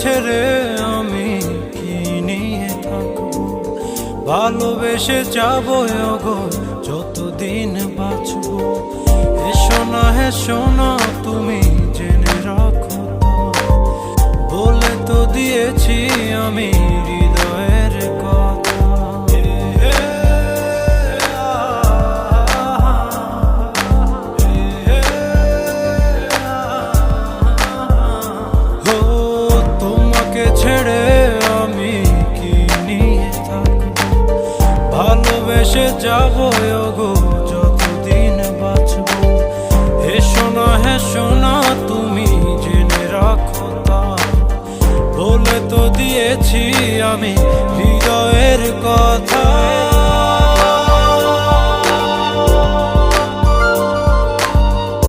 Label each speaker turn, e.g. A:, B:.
A: ছেড়ে আমি কি নিয়ে থাকবো? ভালোবেসে যাবো গো যতদিন বাঁচবো। হেসো না তুমি জেনে রাখো, বলে তো দিয়েছি আমি হৃদয়ের কথা। ও তোমাকে ছেড়ে আমি কি নিয়ে থাকবো? ভালোবেসে যাবো গো যতদিন বাঁচবো। হেসো না তুমি জেনে রাখো, বলে তো দিয়েছি আমি হৃদয়ের কথা।